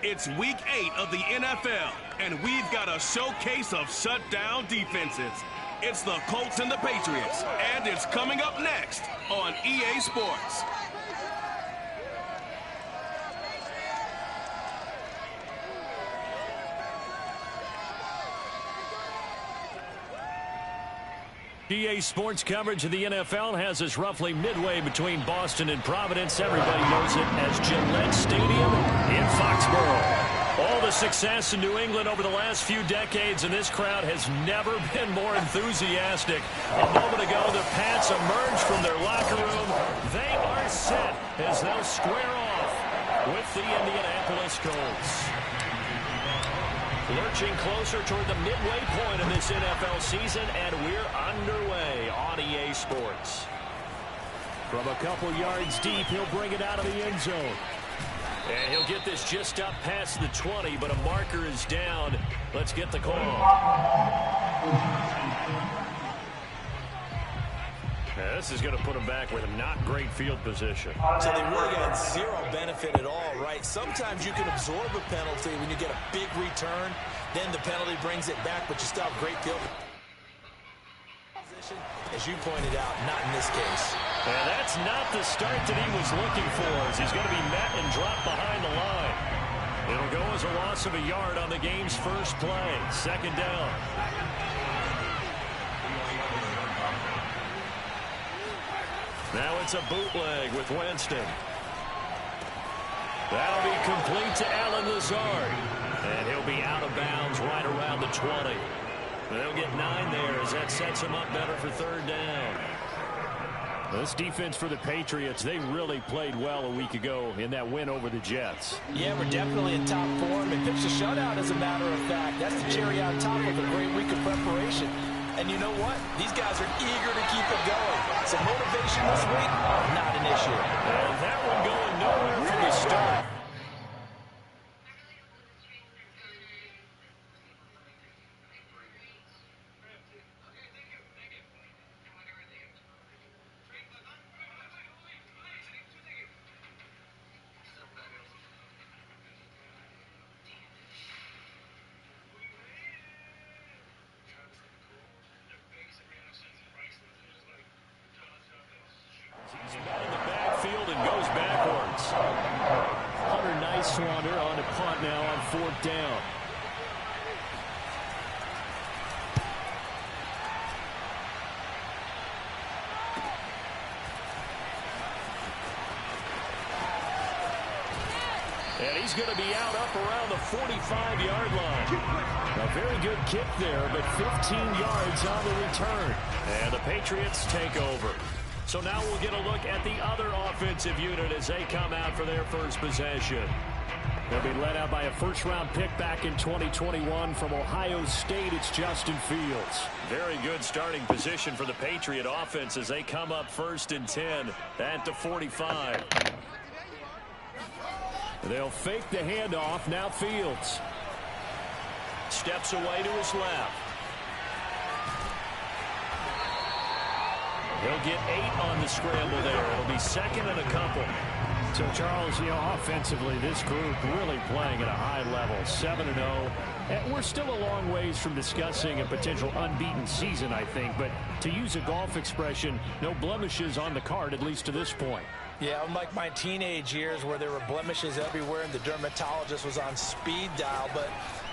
It's week 8 of the NFL, and we've got a showcase of shutdown defenses. It's the Colts and the Patriots, and it's coming up next on EA Sports. EA Sports coverage of the NFL has us roughly midway between Boston and Providence. Everybody knows it as Gillette Stadium in Foxborough. All the success in New England over the last few decades, and this crowd has never been more enthusiastic. A moment ago, the Pats emerged from their locker room. They are set as they'll square off with the Indianapolis Colts. Lurching closer toward the midway point of this NFL season, and we're underway on EA Sports. From a couple yards deep, he'll bring it out of the end zone. And he'll get this just up past the 20, but a marker is down. Let's get the call. Now, this is going to put him back with a not great field position. So they really got zero benefit at all, right? Sometimes you can absorb a penalty when you get a big return. Then the penalty brings it back, but you still have great field position. As you pointed out, not in this case. And that's not the start that he was looking for, as he's going to be met and dropped behind the line. It'll go as a loss of a yard on the game's first play. Second down. Now it's a bootleg with Winston. That'll be complete to Allen Lazard. And he'll be out of bounds right around the 20. They'll get 9 there as that sets him up better for third down. This defense for the Patriots, they really played well a week ago in that win over the Jets. Yeah, we're definitely in top form and pitched a shutout, as a matter of fact. That's the cherry on top of a great week of preparation. And you know what? These guys are eager to keep it going. So motivation this week, not an issue. And that one going nowhere from the start. He's in the backfield and goes backwards. Hunter Nicewander on a punt now on fourth down. And he's going to be out up around the 45-yard line. A very good kick there, but 15 yards on the return. And the Patriots take over. So now we'll get a look at the other offensive unit as they come out for their first possession. They'll be led out by a first-round pick back in 2021 from Ohio State. It's Justin Fields. Very good starting position for the Patriot offense as they come up first and 10 at the 45. They'll fake the handoff. Now Fields steps away to his left. He'll get 8 on the scramble there. It'll be second and a couple. So, Charles, you know, offensively, this group really playing at a high level, 7-0. And we're still a long ways from discussing a potential unbeaten season, I think. But to use a golf expression, no blemishes on the card, at least to this point. Yeah, unlike my teenage years where there were blemishes everywhere and the dermatologist was on speed dial. But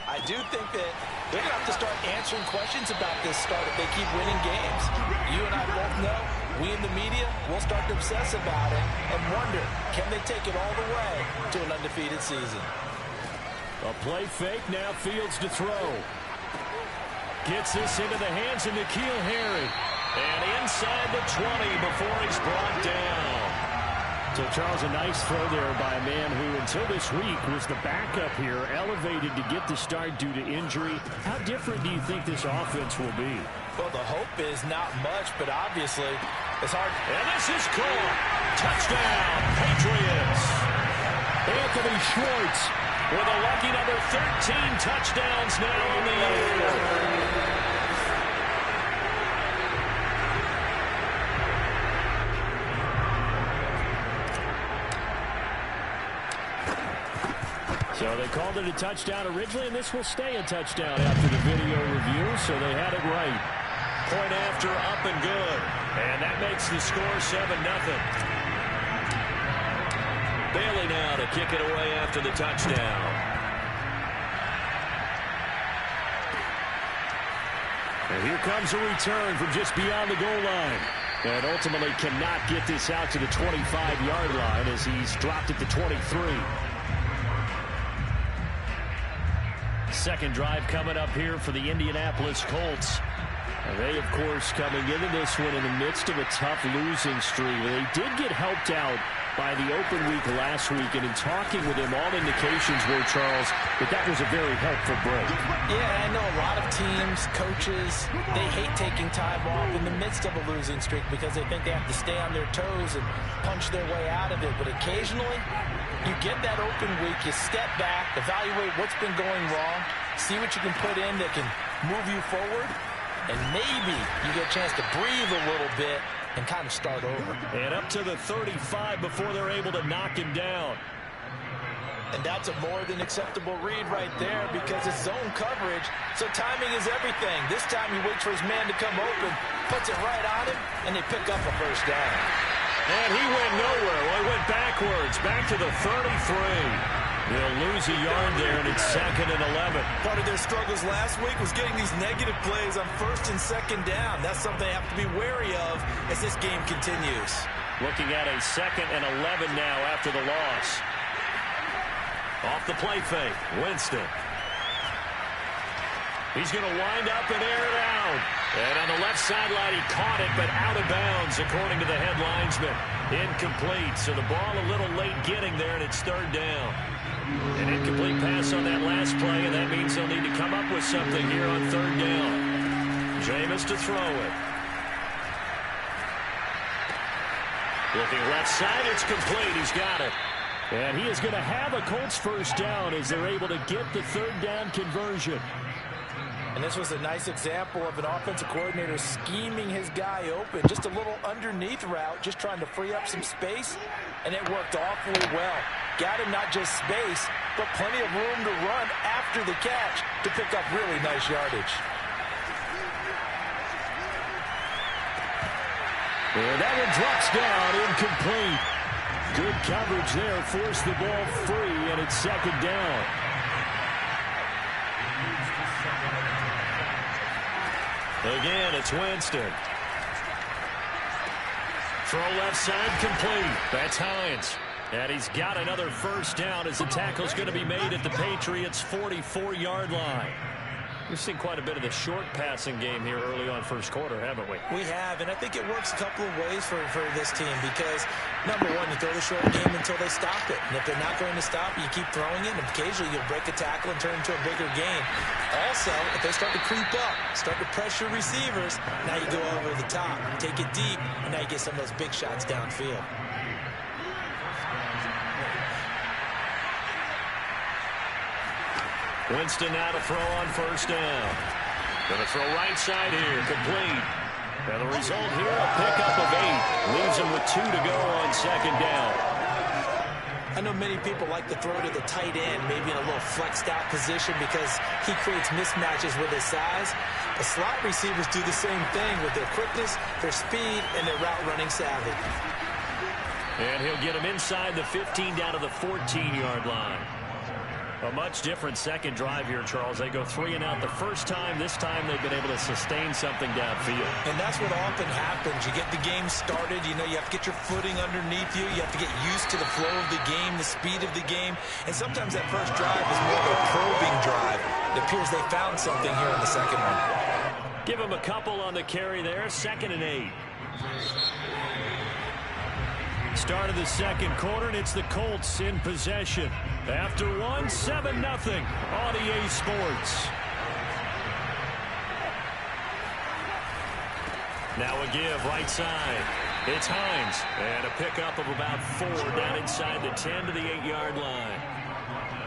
I do think that they're going to have to start answering questions about this start if they keep winning games. You and I both know, we in the media will start to obsess about it and wonder, can they take it all the way to an undefeated season? A play fake, now Fields to throw. Gets this into the hands of N'Keal Harry. And inside the 20 before he's brought down. So, Charles, a nice throw there by a man who, until this week, was the backup here, elevated to get the start due to injury. How different do you think this offense will be? Well, the hope is not much, but obviously it's hard. And this is caught. Touchdown, Patriots. Anthony Schwartz with a lucky number 13 touchdowns now on the year. So they called it a touchdown originally, and this will stay a touchdown after the video review, so they had it right. Point after, up and good. And that makes the score 7-0. Bailey now to kick it away after the touchdown. And here comes a return from just beyond the goal line. And ultimately cannot get this out to the 25-yard line as he's dropped it to 23. Second drive coming up here for the Indianapolis Colts. And they, of course, coming into this one in the midst of a tough losing streak. They did get helped out by the open week last week, and in talking with him, all indications were, Charles, that was a very helpful break. Yeah, I know a lot of teams, coaches, they hate taking time off in the midst of a losing streak because they think they have to stay on their toes and punch their way out of it. But occasionally, you get that open week, you step back, evaluate what's been going wrong, see what you can put in that can move you forward, and maybe you get a chance to breathe a little bit and kind of start over. And up to the 35 before they're able to knock him down. And that's a more than acceptable read right there because it's zone coverage, so timing is everything. This time he waits for his man to come open, puts it right on him, and they pick up a first down. And he went nowhere. Well, he went backwards, back to the 33. They'll lose a yard there, and it's 2nd and 11. Part of their struggles last week was getting these negative plays on 1st and 2nd down. That's something they have to be wary of as this game continues. Looking at a 2nd and 11 now after the loss. Off the play fake, Winston. He's going to wind up and air it out. And on the left sideline, he caught it, but out of bounds, according to the head linesman. Incomplete, so the ball a little late getting there, and it's 3rd down. An incomplete pass on that last play, and that means they'll need to come up with something here on 3rd down. Jameis to throw it. Looking left side, it's complete. He's got it. And he is going to have a Colts first down as they're able to get the 3rd down conversion. And this was a nice example of an offensive coordinator scheming his guy open. Just a little underneath route, just trying to free up some space, and it worked awfully well. Got him not just space, but plenty of room to run after the catch to pick up really nice yardage. And that one drops down, incomplete. Good coverage there, forced the ball free, and it's 2nd down. Again, it's Winston. Throw left side, complete. That's Hines. And he's got another first down as the tackle's going to be made at the Patriots' 44-yard line. We've seen quite a bit of the short passing game here early on first quarter, haven't we? We have, and I think it works a couple of ways for this team because, number one, you throw the short game until they stop it. And if they're not going to stop it, you keep throwing it, and occasionally you'll break a tackle and turn it into a bigger gain. Also, if they start to creep up, start to pressure receivers, now you go over the top, take it deep, and now you get some of those big shots downfield. Winston now to throw on first down. Going to throw right side here, complete. And the result here, a pickup of 8. Leaves him with 2 to go on 2nd down. I know many people like to throw to the tight end, maybe in a little flexed out position because he creates mismatches with his size. The slot receivers do the same thing with their quickness, their speed, and their route running savvy. And he'll get him inside the 15 down to the 14-yard line. A much different second drive here, Charles. They go 3 and out the first time. This time they've been able to sustain something downfield. And that's what often happens. You get the game started. You know, you have to get your footing underneath you. You have to get used to the flow of the game, the speed of the game. And sometimes that first drive is more of a probing drive. It appears they found something here in the second one. Give him a couple on the carry there. 2nd and 8. Start of the second quarter, and it's the Colts in possession. After 1, 7-0 on EA Sports. Now a give right side. It's Hines. And a pickup of about 4 down inside the 10 to the 8-yard line.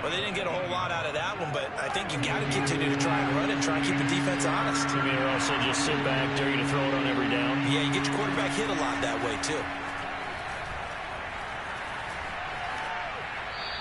Well, they didn't get a whole lot out of that one, but I think you got to continue to try and run and try and keep the defense honest. You mean also just sit back, dare you to throw it on every down? Yeah, you get your quarterback hit a lot that way, too.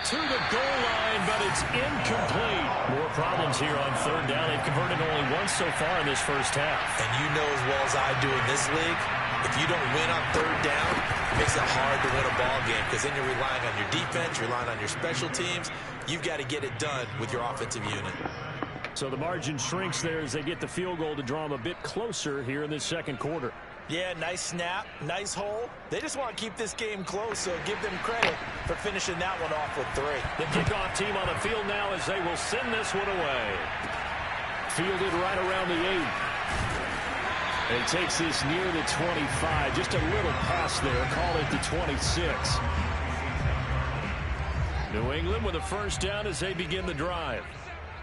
to the goal line, but it's incomplete. More problems here on third down. They've converted only once so far in this first half. And you know as well as I do in this league, if you don't win on third down, it makes it hard to win a ball game because then you're relying on your defense, you're relying on your special teams. You've got to get it done with your offensive unit. So the margin shrinks there as they get the field goal to draw them a bit closer here in this second quarter. Yeah, nice snap, nice hole. They just want to keep this game close, so give them credit for finishing that one off with 3. The kickoff team on the field now as they will send this one away. Fielded right around the 8. And he takes this near the 25. Just a little pass there. Call it the 26. New England with a first down as they begin the drive.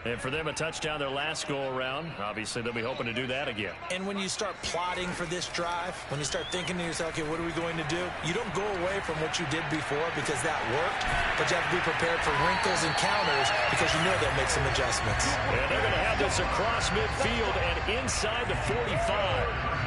And for them, a touchdown their last go-around. Obviously, they'll be hoping to do that again. And when you start plotting for this drive, when you start thinking to yourself, okay, what are we going to do? You don't go away from what you did before because that worked, but you have to be prepared for wrinkles and counters because you know they'll make some adjustments. And they're going to have this across midfield and inside the 45.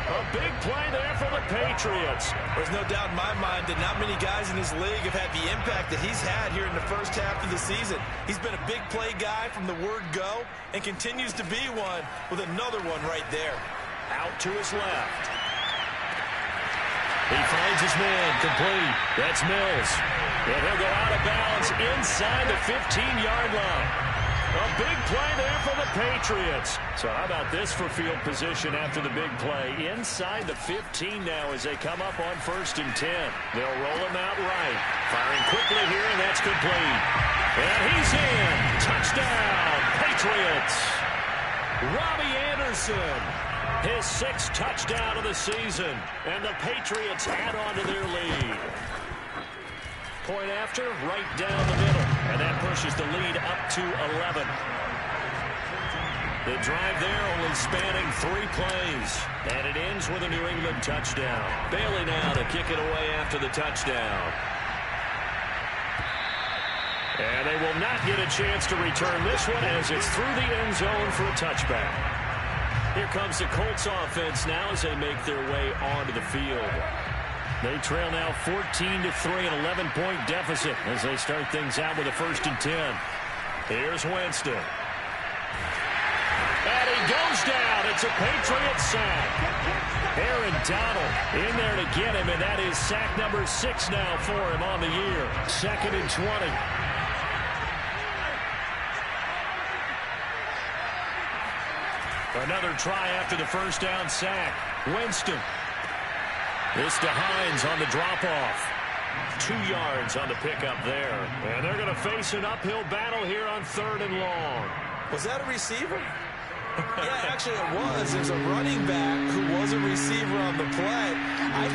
A big play there for the Patriots. There's no doubt in my mind that not many guys in this league have had the impact that he's had here in the first half of the season. He's been a big play guy from the word go and continues to be one with another one right there. Out to his left. He finds his man complete. That's Mills. And he'll go out of bounds inside the 15-yard line. A big play there for the Patriots. So how about this for field position after the big play? Inside the 15 now as they come up on 1st and 10. They'll roll him out right. Firing quickly here, and that's complete. And he's in. Touchdown, Patriots. Robbie Anderson, his 6th touchdown of the season. And the Patriots add on to their lead. Point after, right down the middle. And that pushes the lead up to 11. The drive there only spanning 3 plays. And it ends with a New England touchdown. Bailey now to kick it away after the touchdown. And they will not get a chance to return this one as it's through the end zone for a touchback. Here comes the Colts offense now as they make their way onto the field. They trail now 14-3, an 11-point deficit as they start things out with a 1st and 10. Here's Winston. And he goes down. It's a Patriot sack. Aaron Donald in there to get him, and that is sack number 6 now for him on the year. 2nd and 20. Another try after the first down sack. Winston. This to Hines on the drop-off. 2 yards on the pickup there. And they're going to face an uphill battle here on 3rd and long. Was that a receiver? Yeah, actually it was. There's a running back who was a receiver on the play.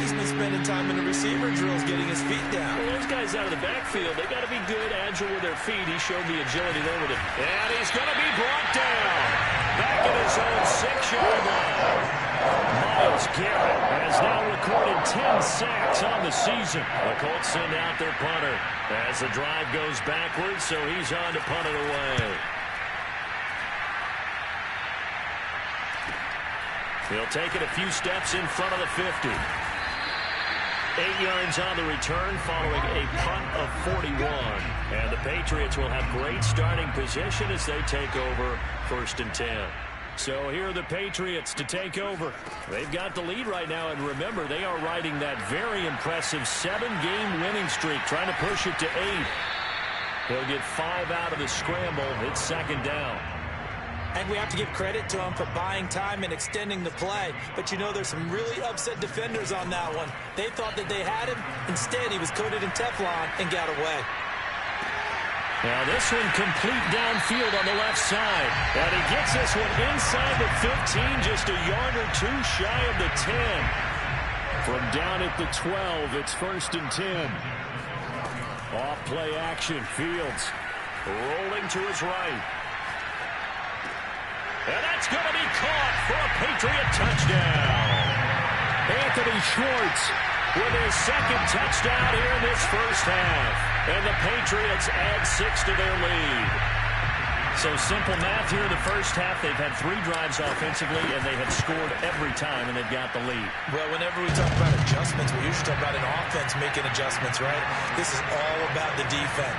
He's been spending time in the receiver drills getting his feet down. Well, those guys out of the backfield, they got to be good, agile with their feet. He showed the agility there with it. And he's going to be brought down. Back in his own 6-yard line. Myles Garrett has now recorded 10 sacks on the season. The Colts send out their punter as the drive goes backwards, so he's on to punt it away. He'll take it a few steps in front of the 50. 8 yards on the return following a punt of 41. And the Patriots will have great starting position as they take over 1st and 10. So here are the Patriots to take over. They've got the lead right now, and remember, they are riding that very impressive 7-game winning streak, trying to push it to 8. They'll get 5 out of the scramble. It's 2nd down. And we have to give credit to him for buying time and extending the play. But you know, there's some really upset defenders on that one. They thought that they had him. Instead, he was coated in Teflon and got away. Now this one complete downfield on the left side. And he gets this one inside the 15, just a yard or 2 shy of the 10. From down at the 12, it's 1st and 10. Off play action, Fields rolling to his right. And that's going to be caught for a Patriot touchdown. Anthony Schwartz with his 2nd touchdown here in this first half. And the Patriots add 6 to their lead. So simple math here in the first half. They've had 3 drives offensively, and they have scored every time, and they've got the lead. Well, whenever we talk about adjustments, we usually talk about an offense making adjustments, right? This is all about the defense.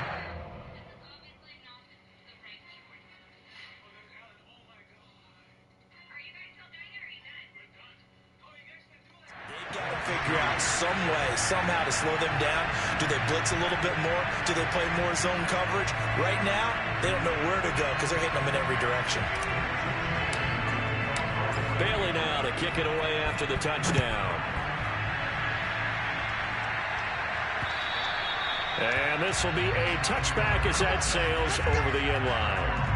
somehow to slow them down? Do they blitz a little bit more? Do they play more zone coverage? Right now, they don't know where to go because they're hitting them in every direction. Bailey now to kick it away after the touchdown. And this will be a touchback as that sails over the end line.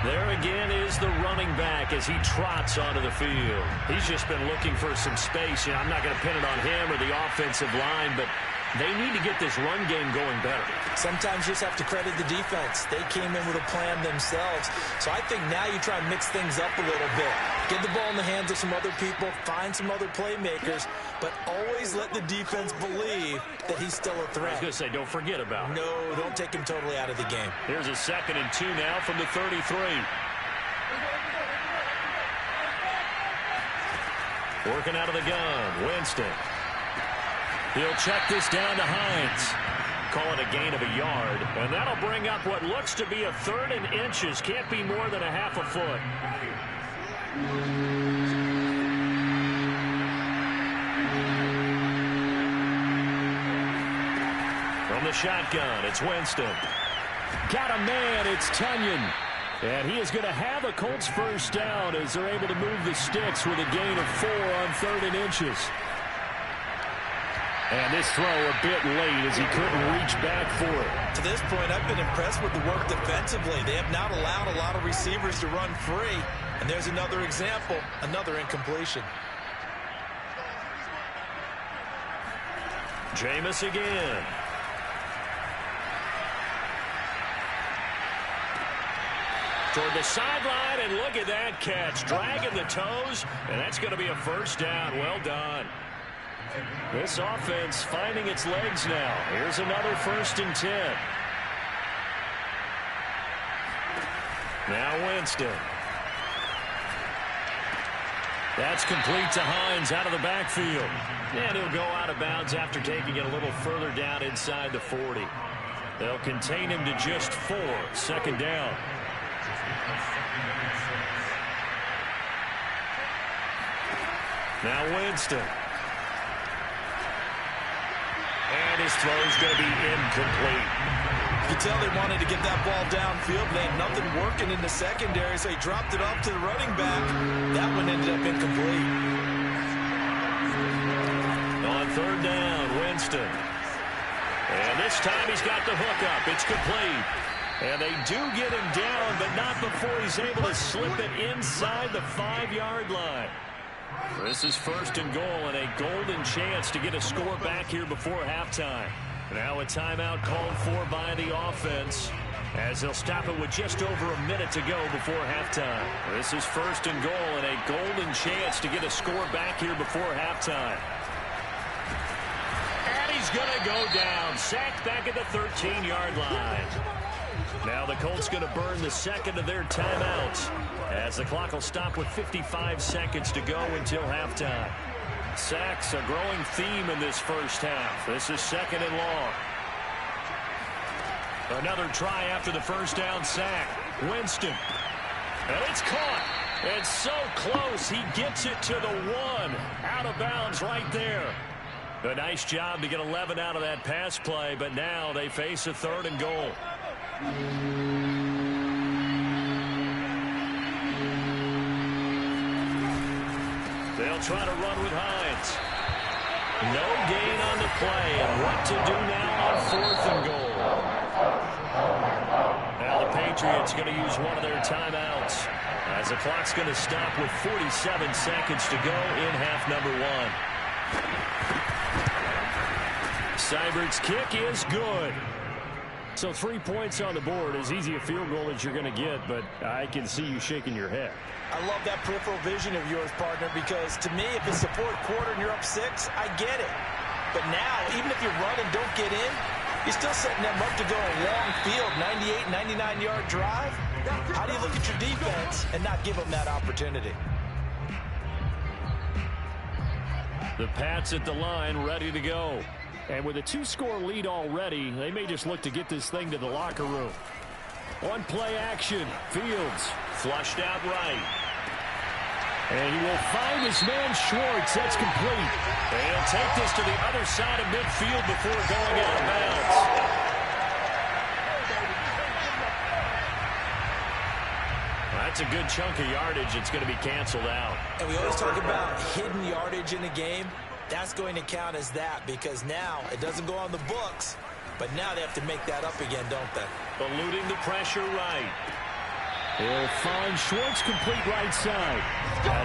There again is the running back as he trots onto the field. He's just been looking for some space. I'm not going to pin it on him or the offensive line, but they need to get this run game going better. Sometimes you just have to credit the defense. They came in with a plan themselves. So I think now you try and mix things up a little bit. Get the ball in the hands of some other people, find some other playmakers, but always let the defense believe that he's still a threat. I was going to say, don't forget about it. No, don't take him totally out of the game. Here's a 2nd and 2 now from the 33. Working out of the gun, Winston. He'll check this down to Hines. Call it a gain of a yard. And that'll bring up what looks to be a 3rd and inches. Can't be more than a half a foot. From the shotgun, it's Winston. Got a man, it's Tunyon. And he is going to have a Colts first down as they're able to move the sticks with a gain of 4 on 3rd and inches. And this throw a bit late as he couldn't reach back for it. To this point, I've been impressed with the work defensively. They have not allowed a lot of receivers to run free. And there's another example, another incompletion. Jameis again. Toward the sideline, and look at that catch. Dragging the toes, and that's going to be a first down. Well done. This offense finding its legs now. Here's another 1st and 10. Now Winston. That's complete to Hines out of the backfield. And he'll go out of bounds after taking it a little further down inside the 40. They'll contain him to just 4. 2nd down. Now Winston. And his throw's going to be incomplete. You can tell they wanted to get that ball downfield. They had nothing working in the secondary, so he dropped it off to the running back. That one ended up incomplete. On 3rd down, Winston. And this time he's got the hook up. It's complete. And they do get him down, but not before he's able to slip it inside the 5-yard line. This is 1st and goal and a golden chance to get a score back here before halftime. Now a timeout called for by the offense as they'll stop it with just over a minute to go before halftime. This is 1st and goal and a golden chance to get a score back here before halftime. And he's going to go down. Sacked back at the 13-yard line. Now the Colts going to burn the 2nd of their timeouts as the clock will stop with 55 seconds to go until halftime. Sacks a growing theme in this first half. This is 2nd and long. Another try after the first down sack. Winston. And it's caught. It's so close. He gets it to the 1. Out of bounds right there. A nice job to get 11 out of that pass play, but now they face a 3rd and goal. They'll try to run with Hines. No gain on the play, and what to do now on 4th and goal. Now the Patriots going to use one of their timeouts as the clock's going to stop with 47 seconds to go in half number 1. Seibert's kick is good. So 3 points on the board, as easy a field goal as you're going to get, but I can see you shaking your head. I love that peripheral vision of yours, partner, because to me, if it's the 4th quarter and you're up 6, I get it. But now, even if you run and don't get in, you're still setting them up to go a long field, 98, 99-yard drive. How do you look at your defense and not give them that opportunity? The Pats at the line, ready to go. And with a 2-score lead already, they may just look to get this thing to the locker room. On play action, Fields flushed out right. And he will find his man Schwartz. That's complete. And he'll take this to the other side of midfield before going out of bounds. That's a good chunk of yardage. It's going to be canceled out. And we always talk about hidden yardage in a game. That's going to count as that because now it doesn't go on the books, but now they have to make that up again, don't they? Eluding the pressure right. He'll find Schwartz complete right side.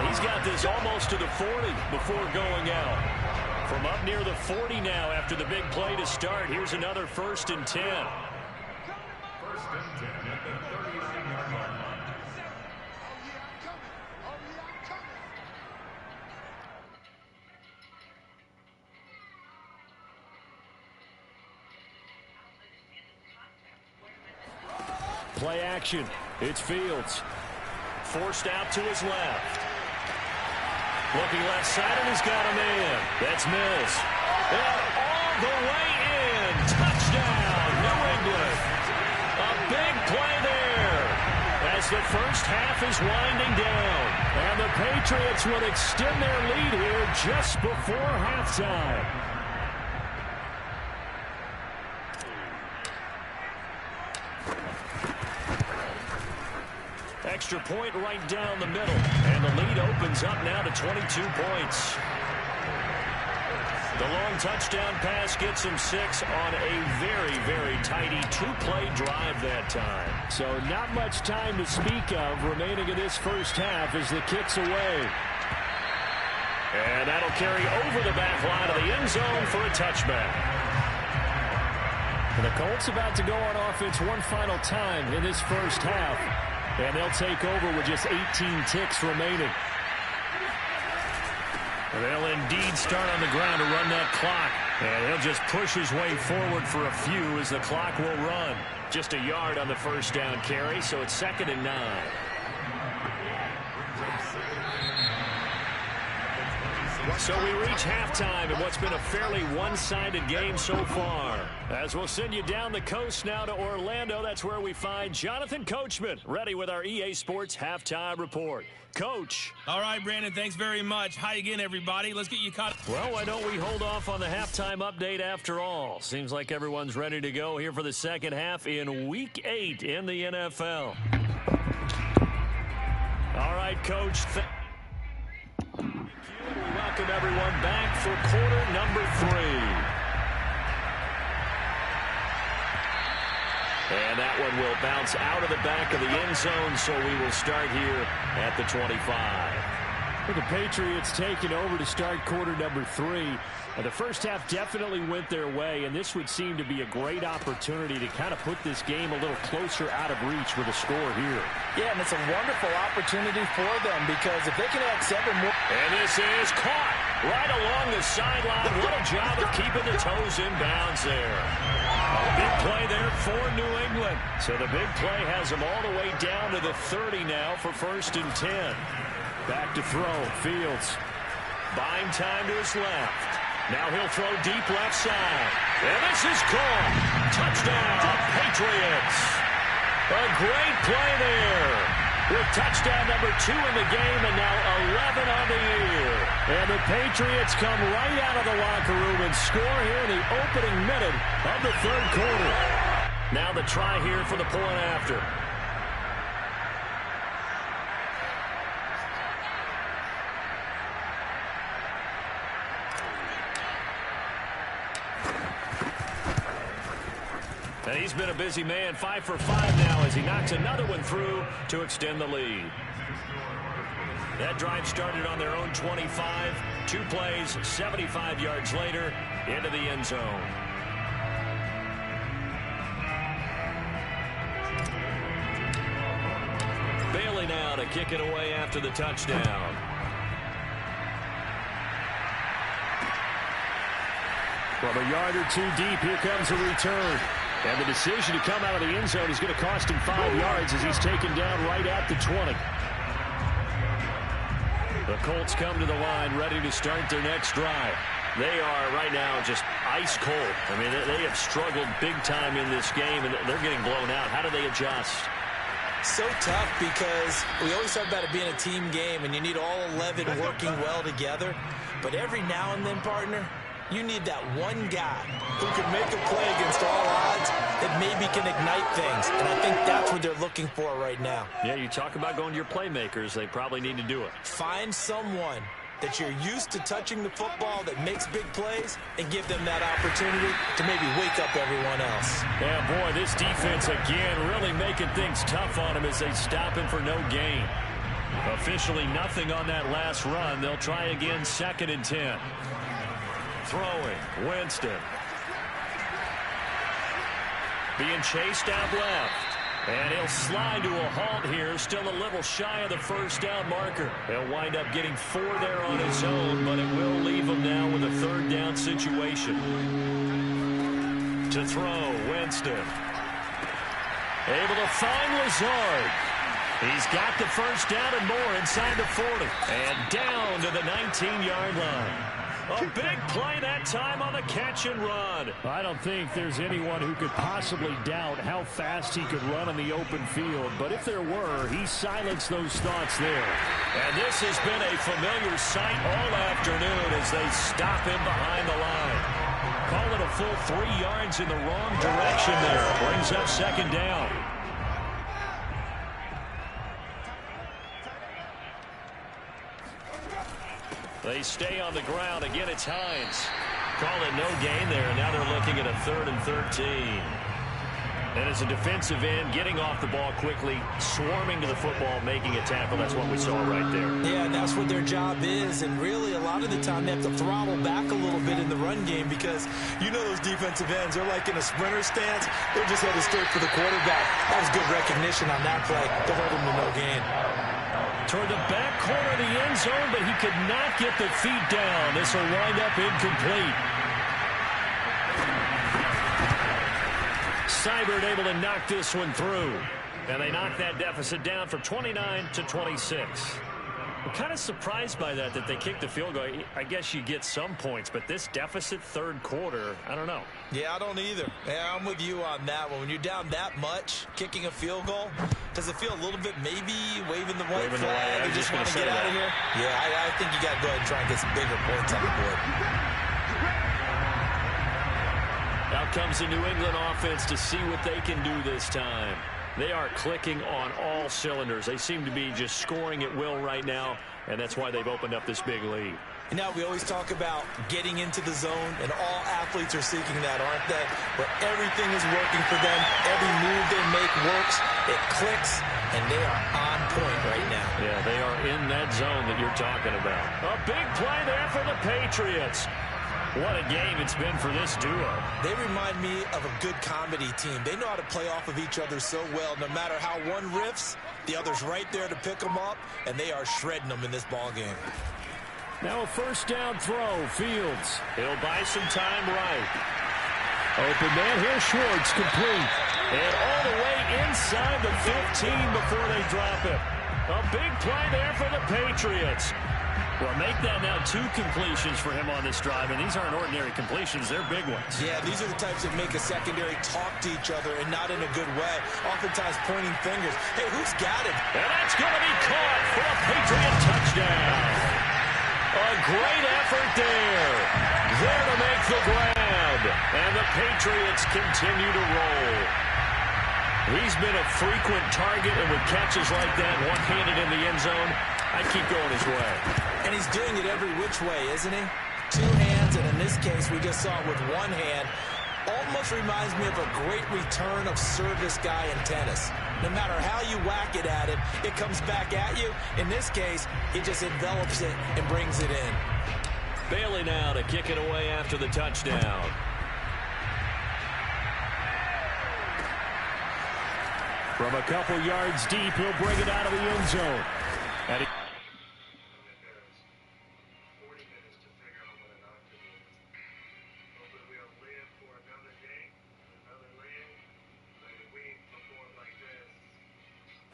He's got this almost to the 40 before going out. From up near the 40 now after the big play to start. Here's another 1st and 10. Play action. It's Fields. Forced out to his left. Looking left side, and he's got a man. That's Mills. And all the way in. Touchdown, New England. A big play there as the first half is winding down. And the Patriots will extend their lead here just before halftime. Extra point right down the middle. And the lead opens up now to 22 points. The long touchdown pass gets him 6 on a very, very tidy 2-play drive that time. So not much time to speak of remaining in this first half as the kick's away. And that'll carry over the back line of the end zone for a touchback. And the Colts about to go on offense one final time in this first half. And they'll take over with just 18 ticks remaining. They'll indeed start on the ground to run that clock. And he'll just push his way forward for a few as the clock will run. Just a yard on the first down carry, so it's 2nd and 9. So we reach halftime in what's been a fairly one-sided game so far. As we'll send you down the coast now to Orlando, that's where we find Jonathan Coachman, ready with our EA Sports Halftime Report. Coach. All right, Brandon, thanks very much. Hi again, everybody. Let's get you caught. Well, why don't we hold off on the halftime update after all? Seems like everyone's ready to go here for the second half in Week 8 in the NFL. All right, Coach. We welcome everyone back for quarter number 3. And that one will bounce out of the back of the end zone, so we will start here at the 25. Well, the Patriots taking over to start quarter number 3. And the first half definitely went their way, and this would seem to be a great opportunity to kind of put this game a little closer out of reach with a score here. Yeah, and it's a wonderful opportunity for them because if they can add 7 more. And this is caught right along the sideline. What a job of keeping the toes in bounds there. A big play there for New England. So the big play has them all the way down to the 30 now for 1st and 10. Back to throw. Fields. Buying time to his left. Now he'll throw deep left side. And this is caught. Touchdown, Patriots. A great play there. With touchdown number 2 in the game and now 11 on the year. And the Patriots come right out of the locker room and score here in the opening minute of the 3rd quarter. Now the try here for the point after. And he's been a busy man, 5 for 5 now as he knocks another one through to extend the lead. That drive started on their own 25. 2 plays, 75 yards later, into the end zone. Bailey now to kick it away after the touchdown. From a yard or 2 deep, here comes a return. And the decision to come out of the end zone is going to cost him 5 yards as he's taken down right at the 20. The Colts come to the line ready to start their next drive. They are right now just ice cold. I mean, they have struggled big time in this game, and they're getting blown out. How do they adjust? So tough because we always talk about it being a team game and you need all 11 working well together. But every now and then, partner, you need that one guy who can make a play against all odds that maybe can ignite things. And I think that's what they're looking for right now. Yeah, you talk about going to your playmakers. They probably need to do it. Find someone that you're used to touching the football that makes big plays and give them that opportunity to maybe wake up everyone else. Yeah, boy, this defense again really making things tough on him as they stop him for no gain. Officially nothing on that last run. They'll try again, 2nd and 10. Throwing, Winston. Being chased out left. And he'll slide to a halt here, still a little shy of the first down marker. He'll wind up getting 4 there on his own, but it will leave him now with a 3rd down situation. To throw, Winston. Able to find Lazard. He's got the first down and more inside the 40. And down to the 19-yard line. A big play that time on the catch and run. I don't think there's anyone who could possibly doubt how fast he could run in the open field. But if there were, he silenced those thoughts there. And this has been a familiar sight all afternoon as they stop him behind the line. Call it a full 3 yards in the wrong direction there. Brings up 2nd down. They stay on the ground. Again, it's Hines. Call it no gain there. Now they're looking at a 3rd and 13. And as a defensive end, getting off the ball quickly, swarming to the football, making a tackle. That's what we saw right there. Yeah, and that's what their job is. And really, a lot of the time, they have to throttle back a little bit in the run game because you know those defensive ends, they're like in a sprinter stance. They're just headed straight for the quarterback. That was good recognition on that play to hold him to no gain. Toward the back corner of the end zone, but he could not get the feet down. This will wind up incomplete. Seibert able to knock this one through. And they knock that deficit down from 29 to 26. I'm kind of surprised by that they kicked the field goal. I guess you get some points, but this deficit 3rd quarter, I don't know. Yeah, I don't either. Yeah, I'm with you on that one. When you're down that much, kicking a field goal, does it feel a little bit maybe waving the white flag? You just want to get out of here? Yeah, I think you got to go ahead and try and get some bigger points on the board. Out comes the New England offense to see what they can do this time. They are clicking on all cylinders. They seem to be just scoring at will right now, and that's why they've opened up this big lead. Now, we always talk about getting into the zone, and all athletes are seeking that, aren't they? Where everything is working for them. Every move they make works. It clicks, and they are on point right now. Yeah, they are in that zone that you're talking about. A big play there for the Patriots. What a game it's been for this duo. They remind me of a good comedy team. They know how to play off of each other so well. No matter how one riffs, the other's right there to pick them up, and they are shredding them in this ball game. Now a 1st down throw. Fields. He'll buy some time right. Open man here. Schwartz complete. And all the way inside the 15 before they drop it. A big play there for the Patriots. Well, make that now 2 completions for him on this drive, and these aren't ordinary completions. They're big ones. Yeah, these are the types that make a secondary talk to each other and not in a good way. Oftentimes pointing fingers. Hey, who's got it? And that's going to be caught for a Patriot touchdown. A great effort there. There to make the grab. And the Patriots continue to roll. He's been a frequent target, and with catches like that, one-handed in the end zone, I'd keep going his way. And he's doing it every which way, isn't he? 2 hands, and in this case, we just saw it with 1 hand. Almost reminds me of a great return of service guy in tennis. No matter how you whack it at it, it comes back at you. In this case, he just envelops it and brings it in. Bailey now to kick it away after the touchdown. From a couple yards deep, he'll bring it out of the end zone. And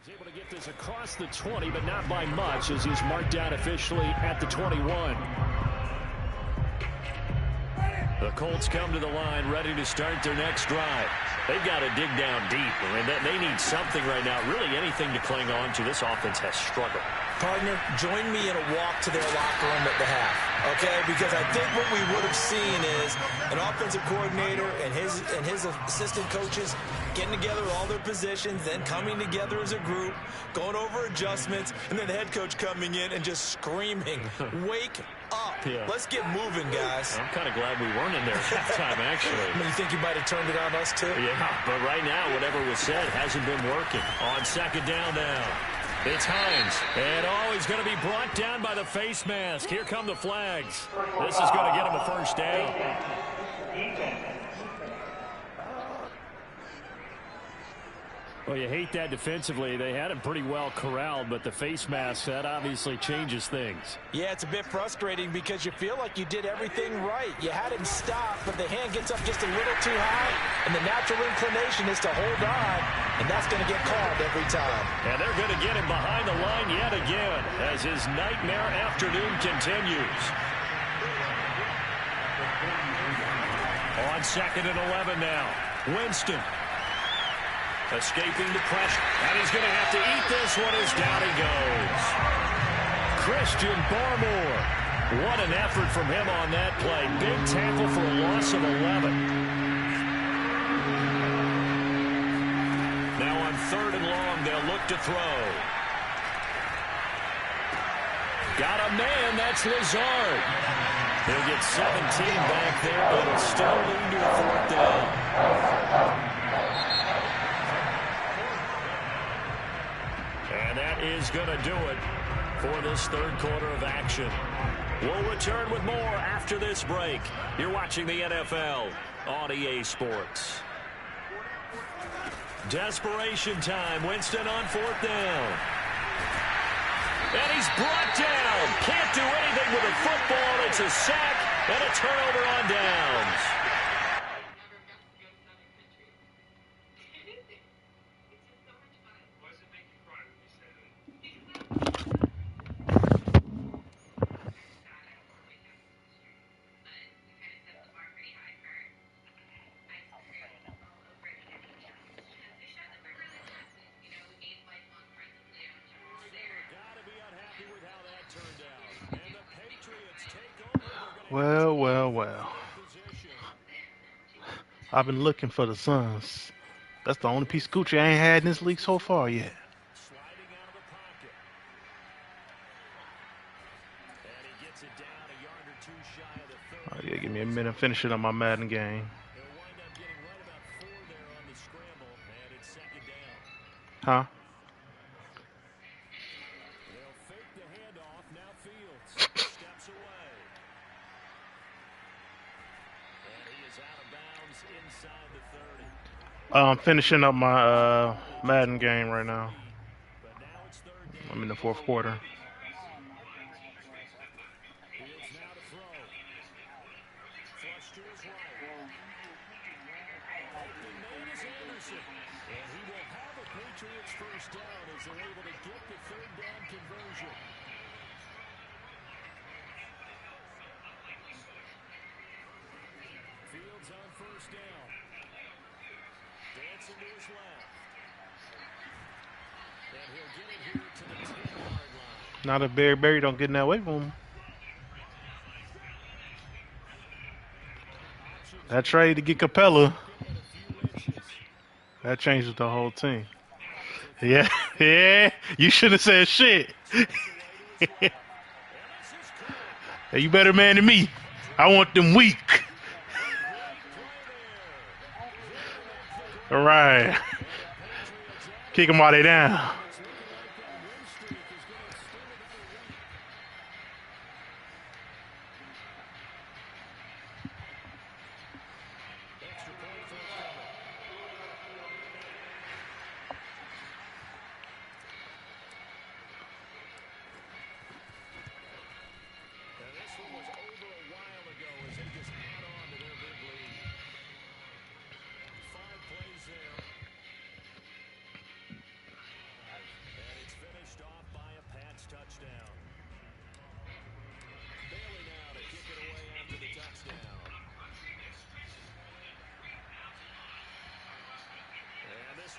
he's able to get this across the 20, but not by much, as he's marked down officially at the 21. The Colts come to the line ready to start their next drive. They've got to dig down deep. I mean, they need something right now, really anything to cling on to. This offense has struggled. Partner, join me in a walk to their locker room at the half, okay? Because I think what we would have seen is an offensive coordinator and his assistant coaches getting together all their positions, then coming together as a group, going over adjustments, and then the head coach coming in and just screaming, wake up. Yeah. Let's get moving, guys. I'm kind of glad we weren't in there at halftime, actually. I mean, you think you might have turned it on us, too? Yeah, but right now, whatever was said hasn't been working. On second down now. It's Hines. And he's going to be brought down by the face mask. Here come the flags. This is going to get him a first down. Well, you hate that defensively. They had him pretty well corralled, but the face mask, that obviously changes things. Yeah, it's a bit frustrating because you feel like you did everything right. You had him stop, but the hand gets up just a little too high, and the natural inclination is to hold on, and that's going to get called every time. And they're going to get him behind the line yet again as his nightmare afternoon continues. On second and 11 now. Winston. Escaping the pressure. And he's going to have to eat this one as down he goes. Christian Barmore. What an effort from him on that play. Big tackle for a loss of 11. Now on third and long, they'll look to throw. Got a man. That's Lazard. He'll get 17 back there, but it'll still lead to a fourth down. And that is going to do it for this third quarter of action. We'll return with more after this break. You're watching the NFL on EA Sports. Desperation time. Winston on fourth down. And he's brought down. Can't do anything with a football. It's a sack and a turnover on downs. Well. I've been looking for the Suns. That's the only piece of Gucci I ain't had in this league so far yet. Oh, yeah, give me a minute. Finish it on my Madden game. Huh? I'm finishing up my Madden game right now. I'm in the fourth quarter. Now that Barry don't get in that weight room. That trade to get Capella, that changes the whole team. Yeah, you shouldn't have said shit. Hey, you better man than me. I want them weak. All right. Kick them while they down.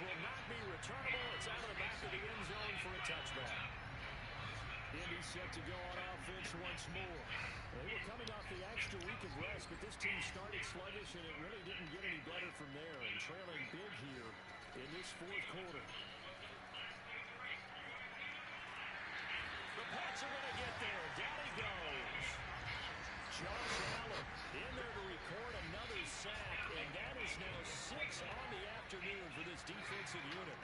will not be returnable. It's out of the back of the end zone for a touchback. Indy set to go on offense once more. They were coming off the extra week of rest, but this team started sluggish, and it really didn't get any better from there, and trailing big here in this fourth quarter. The Pats are going to get there. Down he goes. Josh Allen in there to record another sack, and that is now 6 on the afternoon for this defensive unit.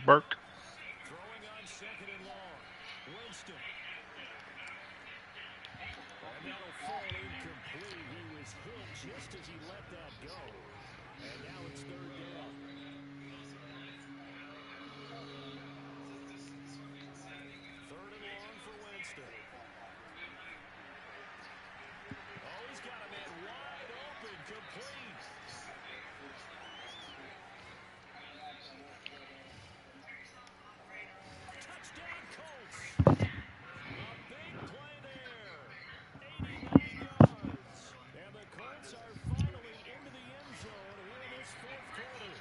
Burke. Throwing on second and long. Winston. And that'll fall incomplete. He was hit just as he let that go. And now it's third down. Third and long for Winston. Oh, he's got a man wide open, complete. Touchdown, Colts. A big play there. 89 yards. And the Colts are finally into the end zone here in this fourth quarter.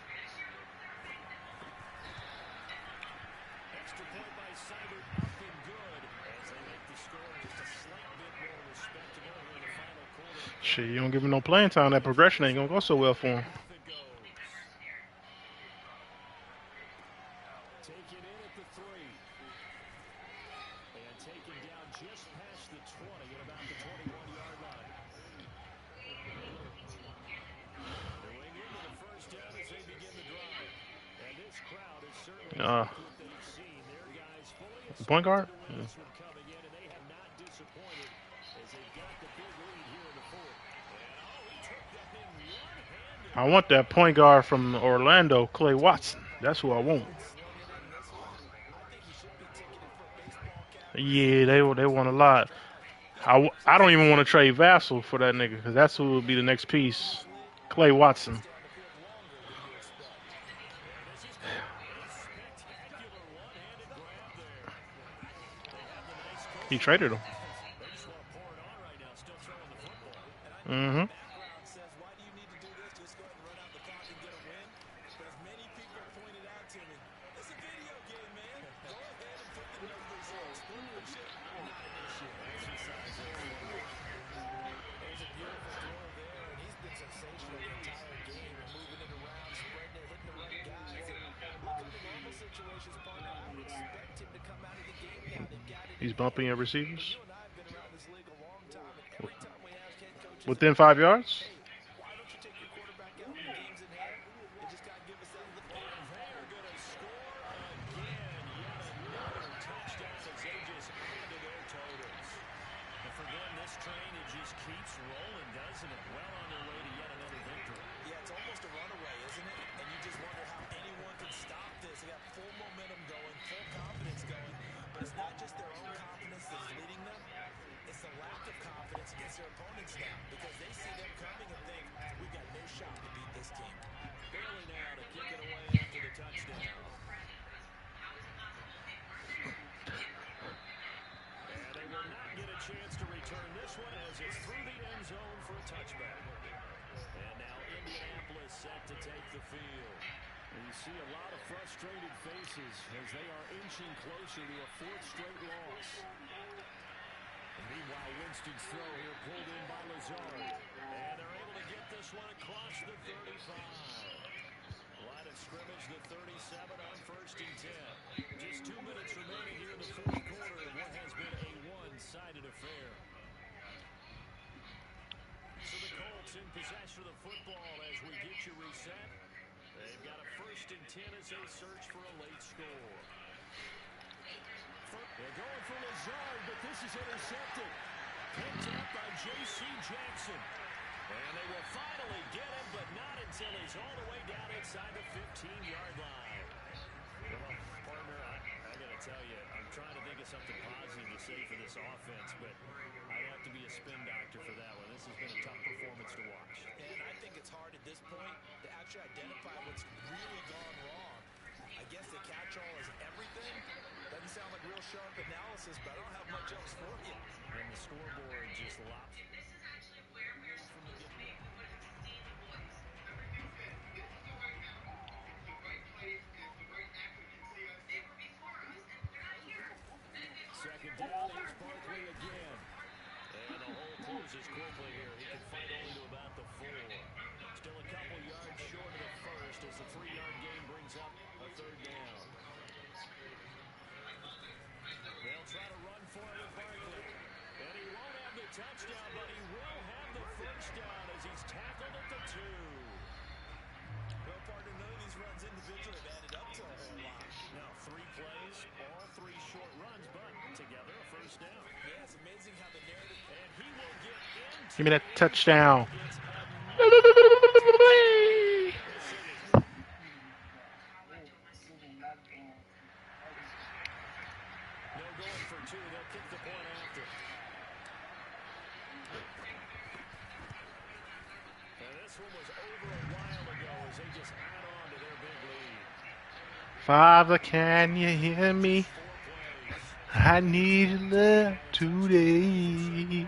Extra point by Seibert, up and good, as they make the score just a slight bit more respectable here in the final quarter. Shit, you don't give him no playing time. That progression ain't gonna go so well for him. Off it goes. Taken in at the 3. And taken down just past the 20 at about the 21-yard line. Going into the first down as they begin the drive. And this crowd is certainly what they've seen. Their guys fully Point guard? expected to win this one coming in, and they have not disappointed as they've got the big lead here in the fourth. And oh, he took that thing one-handed. I want that point guard from Orlando, Clay Watson. That's who I want. Yeah, they want a lot. I don't even want to trade Vassell for that nigga because that's who will be the next piece. Clay Watson. He traded him. Mm-hmm. He's bumping your receivers. Within 5 yards? Chance to return this one as it's through the end zone for a touchback. And now Indianapolis set to take the field. And you see a lot of frustrated faces as they are inching closer to a fourth straight loss. And meanwhile, Winston's throw here pulled in by Lazard. And they're able to get this one across the 35. Line of scrimmage, the 37 on 1st and 10. Just 2 minutes remaining here in the fourth quarter of what has been a one-sided affair. So the Colts in possession of the football as we get you reset. They've got a 1st and 10 as they search for a late score. They're going for Lazard, but this is intercepted. Picked up by J.C. Jackson. And they will finally get him, but not until he's all the way down inside the 15-yard line. Well, partner, I got to tell you, I'm trying to think of something positive to say for this offense, but I'd have to be a spin doctor for that one. This has been a tough performance to watch. And I think it's hard at this point to actually identify what's really gone wrong. I guess the catch-all is everything. Doesn't sound like real sharp analysis, but I don't have much else for you. And the scoreboard just locked. Give me that touchdown. Father, can you hear me? I need love today.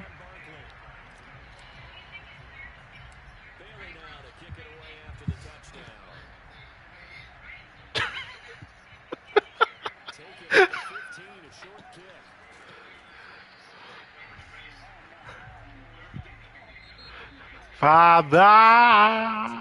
Father.